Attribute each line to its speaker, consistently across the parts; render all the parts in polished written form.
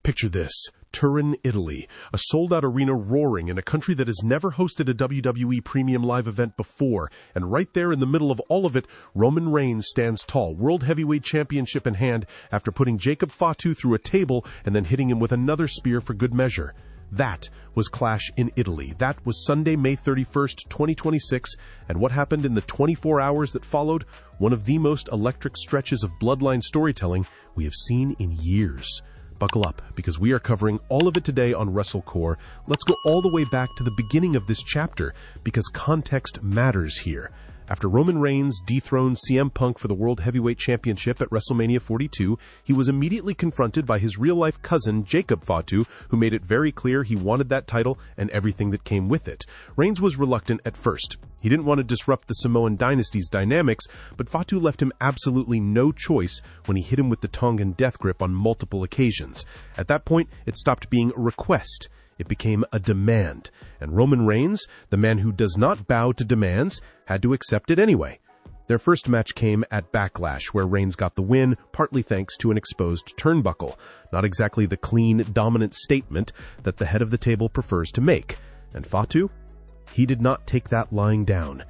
Speaker 1: Picture this. Turin, Italy, a sold-out arena roaring in a country that has never hosted a WWE premium live event before, and right there in the middle of all of it, Roman Reigns stands tall, World Heavyweight Championship in hand, after putting Jacob Fatu through a table and then hitting him with another spear for good measure. That was Clash in Italy. That was Sunday, May 31st, 2026, and what happened in the 24 hours that followed? One of the most electric stretches of Bloodline storytelling we have seen in years. Buckle up, because we are covering all of it today on Wrestle. Let's go all the way back to the beginning of this chapter, because context matters here. After Roman Reigns dethroned CM Punk for the World Heavyweight Championship at WrestleMania 42, he was immediately confronted by his real-life cousin, Jacob Fatu, who made it very clear he wanted that title and everything that came with it. Reigns was reluctant at first. He didn't want to disrupt the Samoan dynasty's dynamics, but Fatu left him absolutely no choice when he hit him with the Tongan death grip on multiple occasions. At that point, it stopped being a request. It became a demand, and Roman Reigns, the man who does not bow to demands, had to accept it anyway. Their first match came at Backlash, where Reigns got the win, partly thanks to an exposed turnbuckle. Not exactly the clean, dominant statement that the head of the table prefers to make. And Fatu? He did not take that lying down.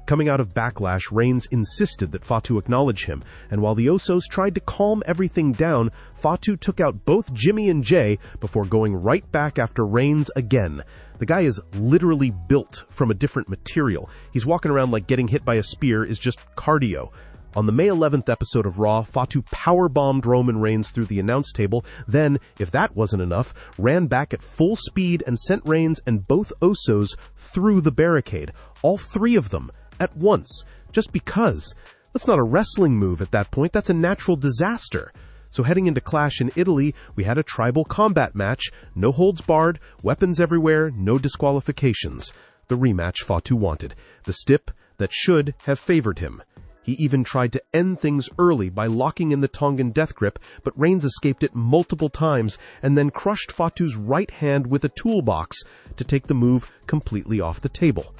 Speaker 1: Coming out of Backlash, Reigns insisted that Fatu acknowledge him, and while the Usos tried to calm everything down, Fatu took out both Jimmy and Jay before going right back after Reigns again. The guy is literally built from a different material. He's walking around like getting hit by a spear is just cardio. On the May 11th episode of Raw, Fatu powerbombed Roman Reigns through the announce table, then, if that wasn't enough, ran back at full speed and sent Reigns and both Usos through the barricade. All three of them. At once, just because. That's not a wrestling move at that point, that's a natural disaster. So heading into Clash in Italy, we had a tribal combat match, no holds barred, weapons everywhere, no disqualifications. The rematch Fatu wanted, the stip that should have favored him. He even tried to end things early by locking in the Tongan death grip, but Reigns escaped it multiple times and then crushed Fatu's right hand with a toolbox to take the move completely off the table.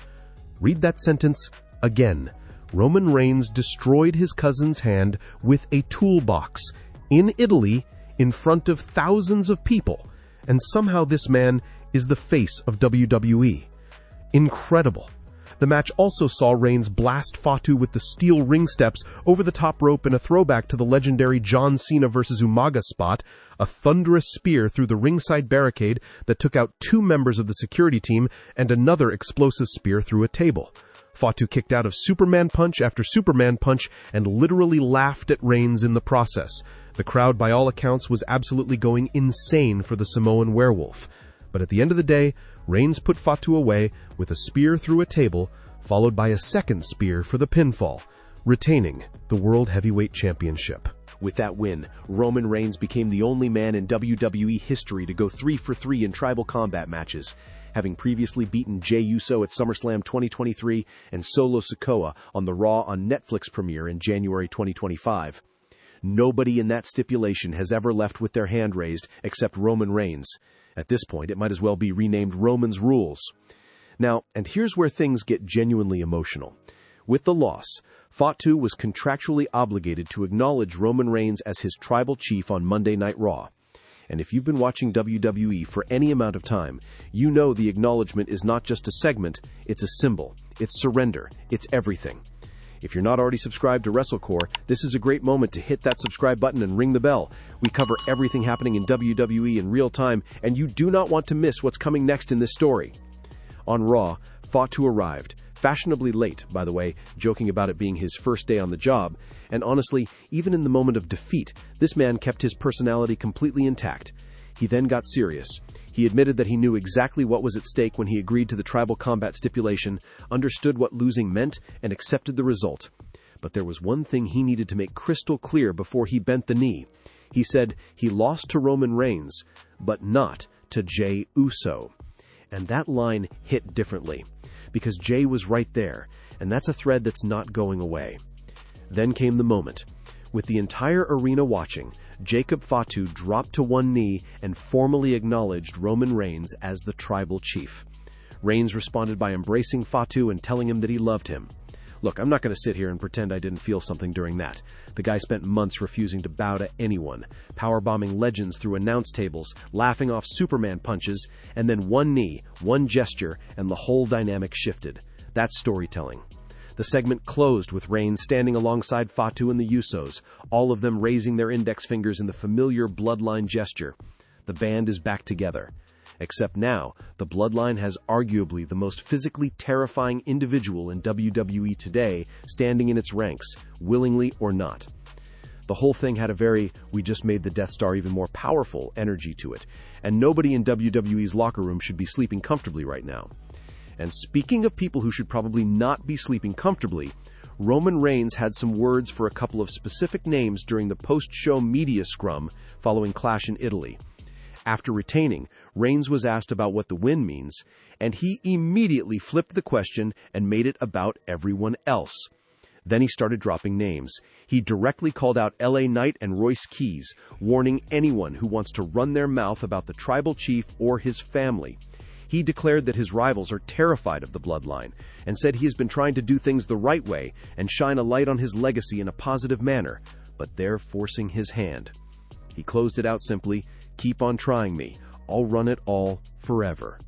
Speaker 1: Read that sentence again. Roman Reigns destroyed his cousin's hand with a toolbox in Italy in front of thousands of people, and somehow this man is the face of WWE. Incredible. The match also saw Reigns blast Fatu with the steel ring steps over the top rope in a throwback to the legendary John Cena vs. Umaga spot, a thunderous spear through the ringside barricade that took out two members of the security team, and another explosive spear through a table. Fatu kicked out of Superman punch after Superman punch and literally laughed at Reigns in the process. The crowd, by all accounts, was absolutely going insane for the Samoan werewolf. But at the end of the day, Reigns put Fatu away with a spear through a table, followed by a second spear for the pinfall, retaining the World Heavyweight Championship.
Speaker 2: With that win, Roman Reigns became the only man in WWE history to go 3 for 3 in tribal combat matches, having previously beaten Jey Uso at SummerSlam 2023 and Solo Sikoa on the Raw on Netflix premiere in January 2025. Nobody in that stipulation has ever left with their hand raised except Roman Reigns. At this point, it might as well be renamed Roman's Rules. Now, and here's where things get genuinely emotional. With the loss, Fatu was contractually obligated to acknowledge Roman Reigns as his tribal chief on Monday Night Raw. And if you've been watching WWE for any amount of time, you know the acknowledgement is not just a segment, it's a symbol, it's surrender, it's everything. If you're not already subscribed to Wrestle, this is a great moment to hit that subscribe button and ring the bell. We cover everything happening in WWE in real time, and you do not want to miss what's coming next in this story. On Raw, Fatu arrived, fashionably late, by the way, joking about it being his first day on the job, and honestly, even in the moment of defeat, this man kept his personality completely intact. He then got serious. He admitted that he knew exactly what was at stake when he agreed to the tribal combat stipulation, understood what losing meant, and accepted the result. But there was one thing he needed to make crystal clear before he bent the knee. He said he lost to Roman Reigns, but not to Jey Uso. And that line hit differently, because Jey was right there, and that's a thread that's not going away. Then came the moment. With the entire arena watching, Jacob Fatu dropped to one knee and formally acknowledged Roman Reigns as the tribal chief. Reigns responded by embracing Fatu and telling him that he loved him. Look, I'm not going to sit here and pretend I didn't feel something during that. The guy spent months refusing to bow to anyone, powerbombing legends through announce tables, laughing off Superman punches, and then one knee, one gesture, and the whole dynamic shifted. That's storytelling. The segment closed with Reigns standing alongside Fatu and the Usos, all of them raising their index fingers in the familiar Bloodline gesture. The band is back together. Except now, the Bloodline has arguably the most physically terrifying individual in WWE today standing in its ranks, willingly or not. The whole thing had a very, we just made the Death Star even more powerful energy to it, and nobody in WWE's locker room should be sleeping comfortably right now. And speaking of people who should probably not be sleeping comfortably, Roman Reigns had some words for a couple of specific names during the post-show media scrum following Clash in Italy. After retaining, Reigns was asked about what the win means, and he immediately flipped the question and made it about everyone else. Then he started dropping names. He directly called out LA Knight and Royce Keys, warning anyone who wants to run their mouth about the tribal chief or his family. He declared that his rivals are terrified of the Bloodline, and said he has been trying to do things the right way and shine a light on his legacy in a positive manner, but they're forcing his hand. He closed it out simply, "Keep on trying me. I'll run it all forever."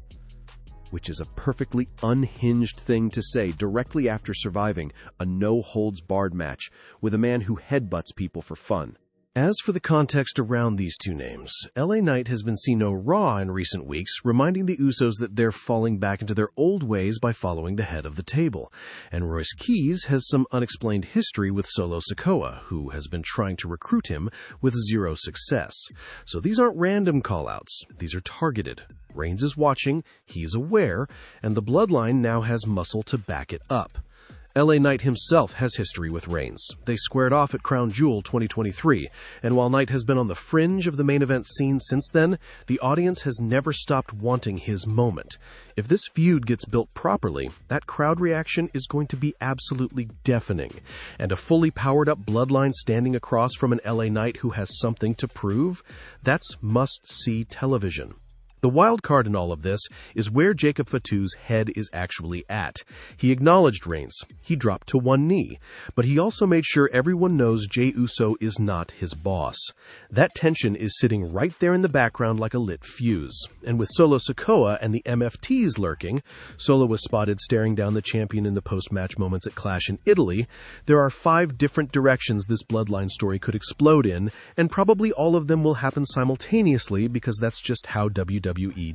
Speaker 2: Which is a perfectly unhinged thing to say directly after surviving a no-holds-barred match with a man who headbutts people for fun. As for the context around these two names, LA Knight has been seen on Raw in recent weeks, reminding the Usos that they're falling back into their old ways by following the head of the table. And Royce Keys has some unexplained history with Solo Sikoa, who has been trying to recruit him with zero success. So these aren't random call-outs, these are targeted. Reigns is watching, he's aware, and the Bloodline now has muscle to back it up. LA Knight himself has history with Reigns. They squared off at Crown Jewel 2023, and while Knight has been on the fringe of the main event scene since then, the audience has never stopped wanting his moment. If this feud gets built properly, that crowd reaction is going to be absolutely deafening, and a fully powered-up Bloodline standing across from an LA Knight who has something to prove, that's must-see television. The wild card in all of this is where Jacob Fatu's head is actually at. He acknowledged Reigns. He dropped to one knee. But he also made sure everyone knows Jey Uso is not his boss. That tension is sitting right there in the background like a lit fuse. And with Solo Sikoa and the MFTs lurking, Solo was spotted staring down the champion in the post-match moments at Clash in Italy, there are 5 different directions this Bloodline story could explode in, and probably all of them will happen simultaneously because that's just how WWE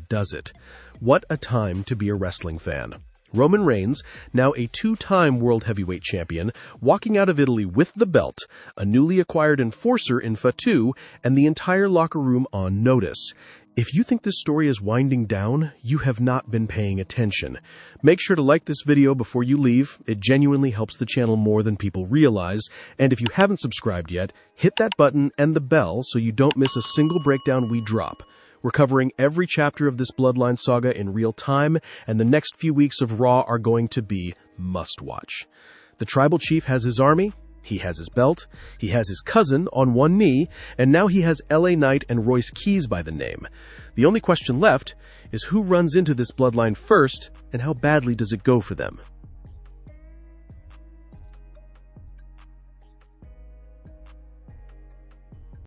Speaker 2: does it. What a time to be a wrestling fan. Roman Reigns, now a 2-time World Heavyweight Champion, walking out of Italy with the belt, a newly acquired enforcer in Fatu, and the entire locker room on notice. If you think this story is winding down, you have not been paying attention. Make sure to like this video before you leave. It genuinely helps the channel more than people realize. And if you haven't subscribed yet, hit that button and the bell so you don't miss a single breakdown we drop. We're covering every chapter of this Bloodline saga in real time, and the next few weeks of Raw are going to be must-watch. The Tribal Chief has his army, he has his belt, he has his cousin on one knee, and now he has LA Knight and Royce Keys by the name. The only question left is who runs into this Bloodline first, and how badly does it go for them?